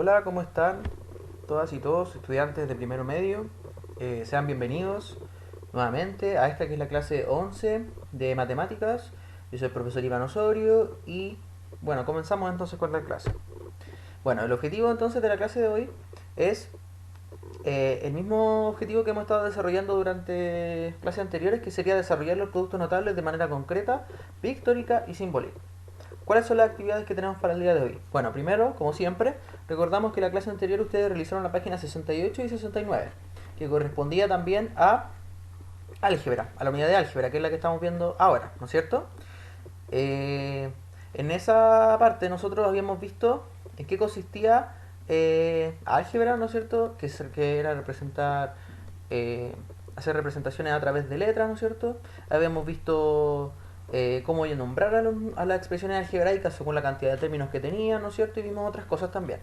Hola, ¿cómo están todas y todos, estudiantes de primero medio? Sean bienvenidos nuevamente a esta que es la clase 11 de matemáticas. Yo soy el profesor Iván Osorio y bueno, comenzamos entonces con la clase. Bueno, el objetivo entonces de la clase de hoy es el mismo objetivo que hemos estado desarrollando durante clases anteriores, que sería desarrollar los productos notables de manera concreta, pictórica y simbólica. ¿Cuáles son las actividades que tenemos para el día de hoy? Bueno, primero, como siempre, recordamos que la clase anterior ustedes realizaron la página 68 y 69, que correspondía también a álgebra, a la unidad de álgebra, que es la que estamos viendo ahora, ¿no es cierto? Eh, en esa parte nosotros habíamos visto en qué consistía álgebra, ¿no es cierto? Que era representar, eh, hacer representaciones a través de letras, ¿no es cierto? Habíamos visto cómo nombrar a las expresiones algebraicas según la cantidad de términos que tenían, ¿no es cierto? Y vimos otras cosas también.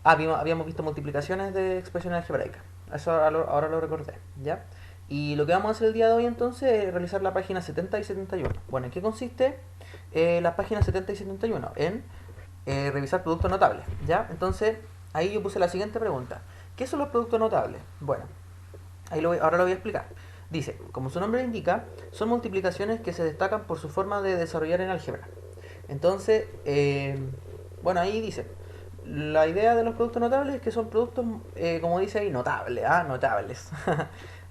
Habíamos visto multiplicaciones de expresiones algebraicas. Eso ahora lo recordé, ¿ya? Y lo que vamos a hacer el día de hoy entonces es realizar la página 70 y 71. Bueno, ¿en qué consiste las páginas 70 y 71? En revisar productos notables, ¿ya? Entonces, ahí yo puse la siguiente pregunta. ¿Qué son los productos notables? Bueno, ahora lo voy a explicar. Dice, como su nombre indica, son multiplicaciones que se destacan por su forma de desarrollar en álgebra. Entonces, bueno, ahí dice, la idea de los productos notables es que son productos, como dice ahí, notables, notables.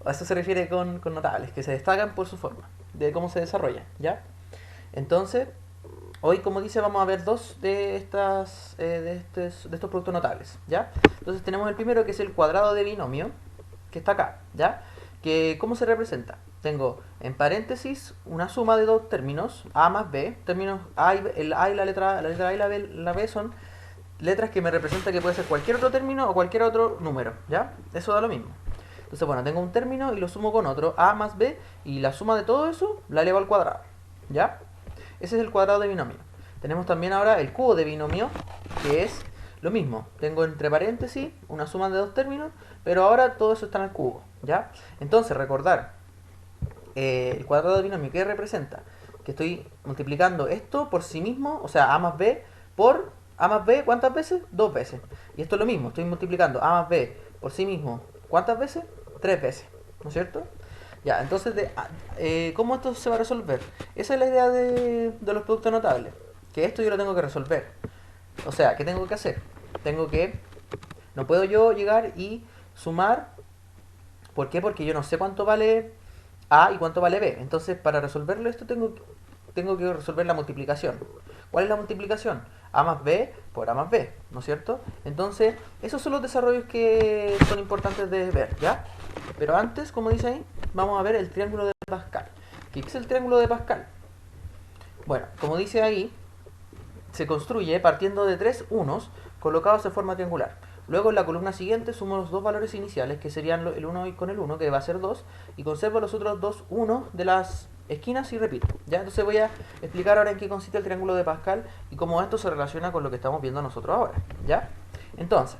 A eso se refiere con notables, que se destacan por su forma, de cómo se desarrollan, ¿ya? Entonces, hoy, como dice, vamos a ver dos de estos productos notables, ¿ya? Entonces tenemos el primero, que es el cuadrado de binomio, que está acá, ¿ya? Que, ¿cómo se representa? Tengo en paréntesis una suma de dos términos, A más B. Términos A y B, el A y la letra A y la B son letras que me representan que puede ser cualquier otro término o cualquier otro número, ¿ya? Eso da lo mismo. Entonces, bueno, tengo un término y lo sumo con otro, A más B, y la suma de todo eso la elevo al cuadrado, ¿ya? Ese es el cuadrado de binomio. Tenemos también ahora el cubo de binomio, que es lo mismo. Tengo entre paréntesis una suma de dos términos, pero ahora todo eso está en el cubo, ¿ya? Entonces, recordar, el cuadrado de binomio, ¿qué representa? Que estoy multiplicando esto por sí mismo, o sea, A más B por A más B, ¿cuántas veces? Dos veces. Y esto es lo mismo, estoy multiplicando A más B por sí mismo, ¿cuántas veces? Tres veces, ¿no es cierto? Ya, entonces, ¿cómo esto se va a resolver? Esa es la idea de los productos notables. Que esto yo lo tengo que resolver. O sea, ¿qué tengo que hacer? Tengo que... No puedo yo llegar y sumar. ¿Por qué? Porque yo no sé cuánto vale A y cuánto vale B. Entonces, para resolverlo esto tengo que resolver la multiplicación. ¿Cuál es la multiplicación? A más B por A más B, ¿no es cierto? Entonces, esos son los desarrollos que son importantes de ver, ¿ya? Pero antes, como dice ahí, vamos a ver el triángulo de Pascal. ¿Qué es el triángulo de Pascal? Bueno, como dice ahí, se construye partiendo de tres unos colocados en forma triangular. Luego en la columna siguiente sumo los dos valores iniciales, que serían el 1 con el 1, que va a ser 2, y conservo los otros dos 1 de las esquinas y repito. ¿Ya? Entonces voy a explicar ahora en qué consiste el triángulo de Pascal y cómo esto se relaciona con lo que estamos viendo nosotros ahora. ¿Ya? Entonces,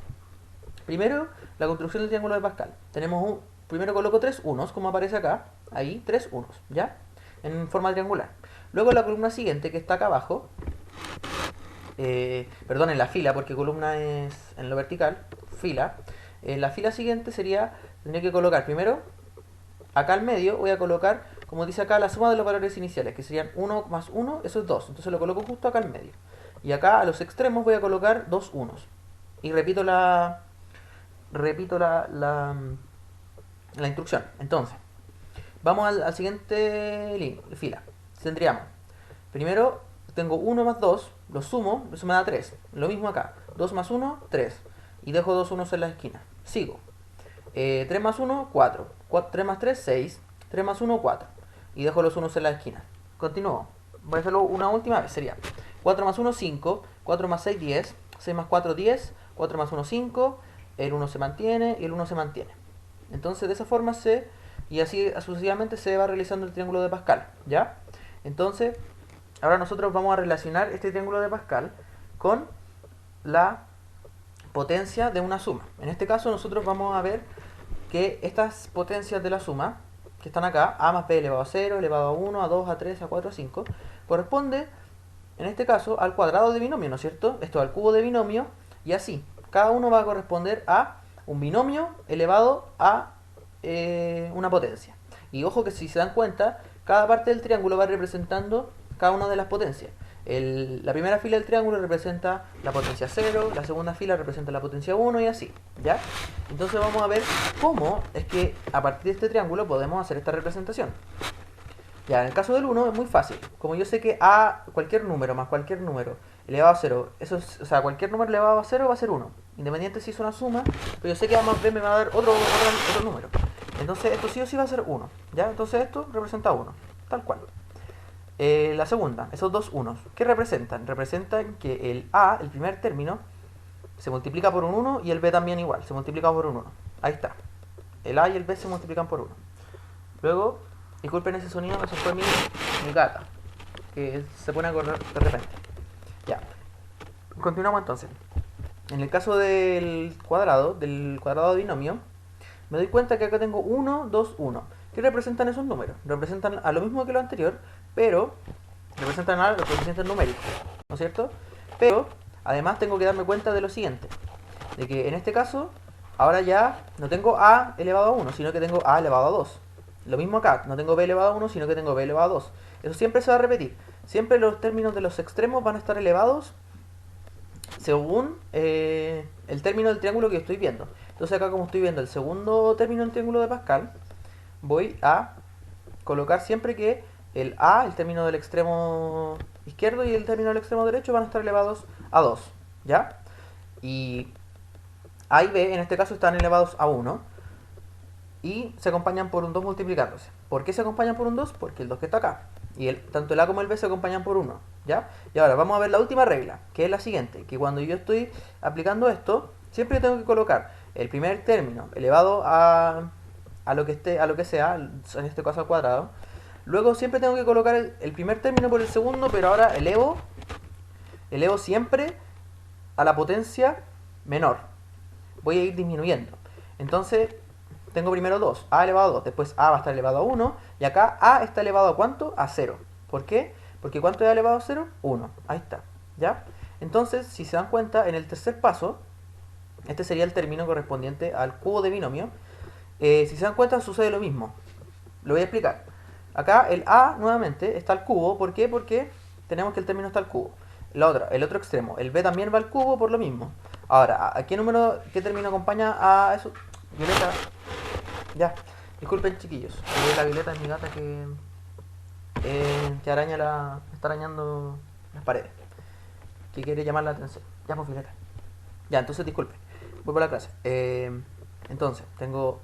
primero, la construcción del triángulo de Pascal. Primero coloco tres unos, como aparece acá, ahí, tres unos, ¿ya? En forma triangular. Luego en la columna siguiente, que está acá abajo, perdón, en la fila, porque columna es en lo vertical, fila. En la fila siguiente tendría que colocar primero, acá al medio, voy a colocar, como dice acá, la suma de los valores iniciales, que serían 1 más 1, eso es 2. Entonces lo coloco justo acá al medio. Y acá a los extremos voy a colocar dos unos. Y repito la instrucción. Entonces, vamos al siguiente fila. Tendríamos, primero tengo 1 más 2, lo sumo, eso me da 3. Lo mismo acá, 2 más 1, 3. Y dejo dos unos en la esquina. Sigo. 3 más 1, 4. 3 más 3, 6. 3 más 1, 4. Y dejo los unos en la esquina. Continúo. Voy a hacerlo una última vez. Sería 4 más 1, 5. 4 más 6, 10. 6 más 4, 10. 4 más 1, 5. El 1 se mantiene y el 1 se mantiene. Entonces de esa forma y así sucesivamente se va realizando el triángulo de Pascal, ¿ya? Entonces, ahora nosotros vamos a relacionar este triángulo de Pascal con la potencia de una suma. En este caso nosotros vamos a ver que estas potencias de la suma, que están acá, a más b elevado a 0, elevado a 1, a 2, a 3, a 4, a 5, corresponde, en este caso, al cuadrado de binomio, ¿no es cierto? Esto al cubo de binomio, y así. cada uno va a corresponder a un binomio elevado a una potencia. Y ojo que si se dan cuenta, cada parte del triángulo va representando cada una de las potencias. La primera fila del triángulo representa la potencia 0, la segunda fila representa la potencia 1 y así, ¿ya? Entonces vamos a ver cómo es que a partir de este triángulo podemos hacer esta representación. Ya, en el caso del 1 es muy fácil. Como yo sé que a cualquier número más cualquier número elevado a 0, eso es, o sea, cualquier número elevado a 0 va a ser 1. Independiente si es una suma, pero yo sé que A más B me va a dar otro número. Entonces esto sí o sí va a ser 1, ¿ya? Entonces esto representa 1, tal cual. La segunda, esos dos unos, ¿qué representan? Representan que el A, el primer término, se multiplica por un 1 y el B también igual, se multiplica por un 1. Ahí está. El A y el B se multiplican por 1. Luego, disculpen ese sonido, eso fue mi gata, que se pone a correr de repente. Ya. Continuamos entonces. En el caso del cuadrado binomio, me doy cuenta que acá tengo 1, 2, 1. ¿Qué representan esos números? Representan a lo mismo que lo anterior, pero representan a los coeficientes numéricos, ¿no es cierto? Pero además tengo que darme cuenta de lo siguiente, de que en este caso ahora ya no tengo a elevado a 1, sino que tengo a elevado a 2. Lo mismo acá, no tengo b elevado a 1, sino que tengo b elevado a 2. Eso siempre se va a repetir. Siempre los términos de los extremos van a estar elevados según el término del triángulo que estoy viendo. Entonces acá, como estoy viendo el segundo término del triángulo de Pascal, voy a colocar siempre que el a, el término del extremo izquierdo, y el término del extremo derecho van a estar elevados a 2, ¿ya? Y a y b en este caso están elevados a 1 y se acompañan por un 2 multiplicándose. ¿Por qué se acompañan por un 2? Porque el 2 que está acá. Y tanto el a como el b se acompañan por 1, ¿ya? Y ahora vamos a ver la última regla, que es la siguiente, que cuando yo estoy aplicando esto, siempre tengo que colocar el primer término elevado a lo que esté, a lo que sea, en este caso al cuadrado. Luego siempre tengo que colocar el primer término por el segundo, pero ahora elevo siempre a la potencia menor. Voy a ir disminuyendo. Entonces, tengo primero 2, a elevado a 2, después a va a estar elevado a 1, y acá a está elevado a ¿cuánto? A 0. ¿Por qué? Porque ¿cuánto es elevado a 0? 1. Ahí está, ¿ya? Entonces, si se dan cuenta, en el tercer paso, este sería el término correspondiente al cubo de binomio. Si se dan cuenta, sucede lo mismo. Lo voy a explicar. Acá el a nuevamente está al cubo. ¿Por qué? Porque tenemos que el término está al cubo. El otro extremo, el b también va al cubo por lo mismo. Ahora, ¿a qué término acompaña a eso? Violeta. Ya, disculpen chiquillos. La Violeta es mi gata que está arañando las paredes. Que quiere llamar la atención. Ya, pues Violeta. Ya, entonces disculpen. Voy por la clase. Entonces, tengo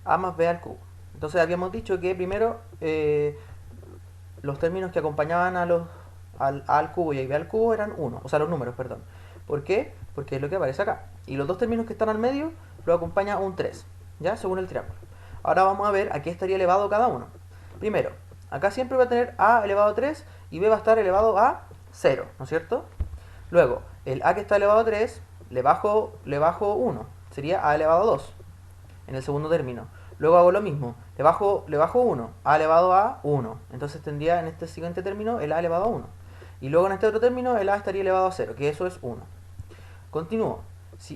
a más b al cubo. Entonces habíamos dicho que primero los términos que acompañaban a al a al cubo y a b al cubo eran 1, o sea, los números, perdón. ¿Por qué? Porque es lo que aparece acá. Y los dos términos que están al medio lo acompaña un 3, ¿ya? Según el triángulo. Ahora vamos a ver a qué estaría elevado cada uno. Primero, acá siempre va a tener a elevado a 3 y b va a estar elevado a 0, ¿no es cierto? Luego, el a que está elevado a 3 le bajo 1, sería a elevado a 2 en el segundo término. Luego hago lo mismo, le bajo 1, a elevado a 1. Entonces tendría en este siguiente término el a elevado a 1. Y luego en este otro término el a estaría elevado a 0, que eso es 1. Continúo.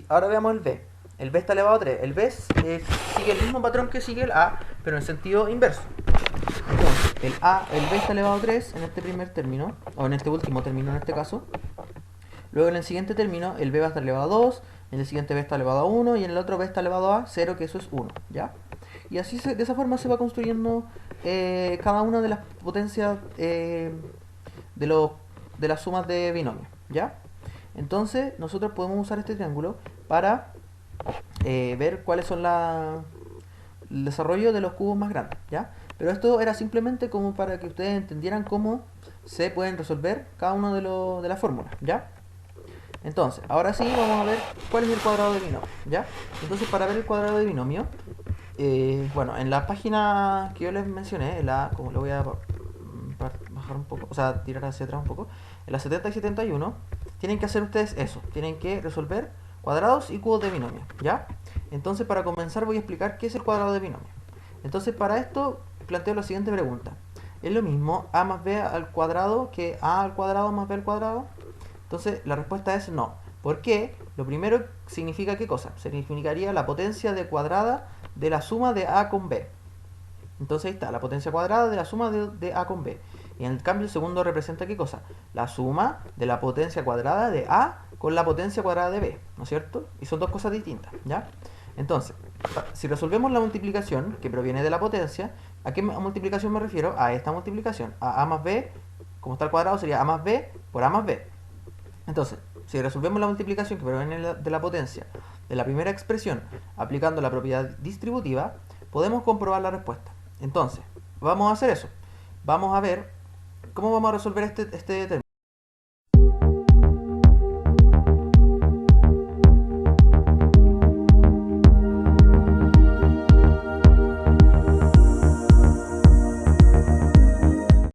Ahora veamos el b. El b está elevado a 3. El b sigue el mismo patrón que sigue el a, pero en sentido inverso. Entonces, el b está elevado a 3 en este primer término, o en este último término en este caso. Luego en el siguiente término el b va a estar elevado a 2, en el siguiente b está elevado a 1 y en el otro b está elevado a 0, que eso es 1, ¿ya? Y así de esa forma se va construyendo cada una de las potencias de las sumas de binomio, ¿ya? Entonces nosotros podemos usar este triángulo para ver cuáles son el desarrollo de los cubos más grandes, ¿ya? Pero esto era simplemente como para que ustedes entendieran cómo se pueden resolver cada uno de las fórmulas, ¿ya? Entonces, ahora sí vamos a ver cuál es el cuadrado de binomio, ¿ya? Entonces, para ver el cuadrado de binomio, bueno, en la página que yo les mencioné, como lo voy a bajar un poco, o sea, tirar hacia atrás un poco, en la 70 y 71, tienen que hacer ustedes eso, tienen que resolver cuadrados y cubos de binomio, ¿ya? Entonces, para comenzar voy a explicar qué es el cuadrado de binomio. Entonces, para esto planteo la siguiente pregunta. ¿Es lo mismo a más b al cuadrado que a al cuadrado más b al cuadrado? Entonces la respuesta es no. ¿Por qué? Lo primero significa ¿qué cosa? Significaría la potencia de cuadrada de la suma de A con B. Entonces ahí está, la potencia cuadrada de la suma de A con B. Y en cambio el segundo representa ¿qué cosa? La suma de la potencia cuadrada de A con la potencia cuadrada de B, ¿no es cierto? Y son dos cosas distintas, ¿ya? Entonces, si resolvemos la multiplicación que proviene de la potencia, ¿a qué multiplicación me refiero? A esta multiplicación. A más B, como está al cuadrado, sería A más B por A más B. Entonces, si resolvemos la multiplicación que proviene de la potencia de la primera expresión aplicando la propiedad distributiva, podemos comprobar la respuesta. Entonces, vamos a hacer eso. Vamos a ver cómo vamos a resolver este término.